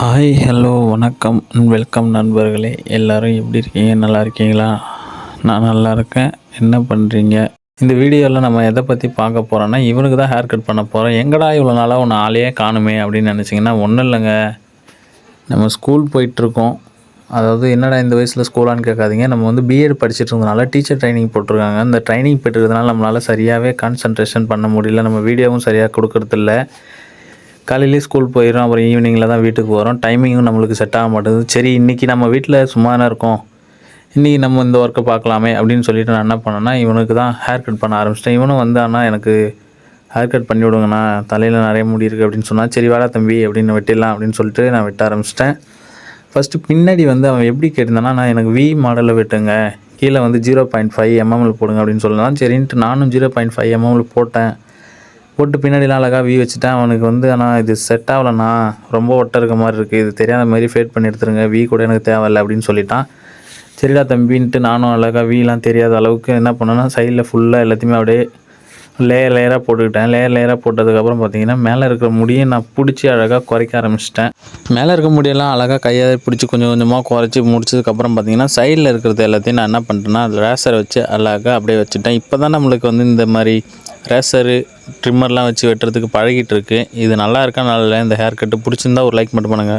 Hi hello வணக்கம் welcome நண்பர்களே. எல்லோரும் எப்படி இருக்கீங்க? நல்லா இருக்கீங்களா? நான் நல்லா இருக்கேன். என்ன பண்ணுறீங்க? இந்த வீடியோவில் நம்ம எதை பற்றி பார்க்க போகிறோன்னா, இவனுக்கு தான் ஹேர் கட் பண்ண போகிறோம். எங்கடா இவ்வளோ நாளாக ஒன்று ஆளையே காணுமே அப்படின்னு நினச்சிங்கன்னா, ஒன்றும் இல்லைங்க. நம்ம ஸ்கூல் போயிட்டுருக்கோம். அதாவது என்னடா இந்த வயசில் ஸ்கூலான்னு கேட்காதீங்க. நம்ம வந்து பிஎட் படிச்சுட்டு இருந்தனால டீச்சர் ட்ரைனிங் போட்டிருக்காங்க. அந்த ட்ரைனிங் போய்ட்டுருக்கனால நம்மளால் சரியாகவே கான்சன்ட்ரேஷன் பண்ண முடியல. நம்ம வீடியோவும் சரியாக கொடுக்கறதில்ல. காலையிலே ஸ்கூல் போயிடும், அப்புறம் ஈவினிங்கில் தான் வீட்டுக்கு வரோம். டைமிங்கும் நம்மளுக்கு செட் ஆக மாட்டேங்குது. சரி, இன்றைக்கி நம்ம வீட்டில் சும்மா தானே இருக்கோம், இன்றைக்கி நம்ம இந்த ஒர்க்கை பார்க்கலாமே அப்படின்னு சொல்லிட்டு நான் என்ன பண்ணேன்னா, இவனுக்கு தான் ஹேர் கட் பண்ண ஆரம்பிச்சிட்டேன். இவனும் வந்து அண்ணா எனக்கு ஹேர் கட் பண்ணி விடுங்கண்ணா, தலையில் நிறைய முடி இருக்குது அப்படின்னு சொன்னால், சரி வாடா தம்பி அப்படின்னு வெட்டிடலாம் அப்படின்னு சொல்லிட்டு நான் வெட்ட ஆரம்பிச்சிட்டேன். ஃபஸ்ட்டு பின்னாடி வந்து அவன் எப்படி கேட்டிருந்தானா, நான் எனக்கு வி மாடலில் வெட்டுங்க, கீழே வந்து 0.5 mm போடுங்க அப்படின்னு சொல்லலாம். சரின்ட்டு நானும் 0.5 mm போட்டு பின்னாடிலாம் அழகாக வி வச்சுட்டேன். அவனுக்கு வந்து ஆனால் இது செட் ஆகலண்ணா, ரொம்ப ஒட்ட இருக்க மாதிரி இருக்குது, இது தெரியாத மாதிரி ஃபேட் பண்ணி எடுத்துருங்க, வி கூட எனக்கு தேவையில்லை அப்படின்னு சொல்லிட்டான். சரிடா தம்பின்ட்டு நானும் அழகாக வீலாம் தெரியாத அளவுக்கு என்ன பண்ணேன்னா, சைடில் ஃபுல்லாக எல்லாத்தையுமே அப்படியே லேயராக போட்டுக்கிட்டேன். லேயராக போட்டதுக்கப்புறம் பார்த்தீங்கன்னா, மேலே இருக்கிற முடியை நான் பிடிச்சி அழகாக குறைக்க ஆரம்பிச்சிட்டேன். மேலே இருக்க முடியெல்லாம் அழகாக கையை பிடிச்சி கொஞ்சம் கொஞ்சமாக குறைச்சி முடிச்சதுக்கப்புறம் பார்த்தீங்கன்னா, சைடில் இருக்கிறது எல்லாத்தையும் நான் என்ன பண்ணிட்டேன்னா, ரேசரை வச்சு அழகாக அப்படியே வச்சுட்டேன். இப்போ தான் நம்மளுக்கு வந்து இந்த மாதிரி ரேசரு ட்ரிம்மர்லாம் வச்சு வெட்டுறதுக்கு பழகிட்டு இருக்கு. இது நல்லா இருக்கா நல்லா இல்லை? இந்த ஹேர் கட்டு பிடிச்சிருந்தா ஒரு லைக் மட்டும் பண்ணுங்கள்.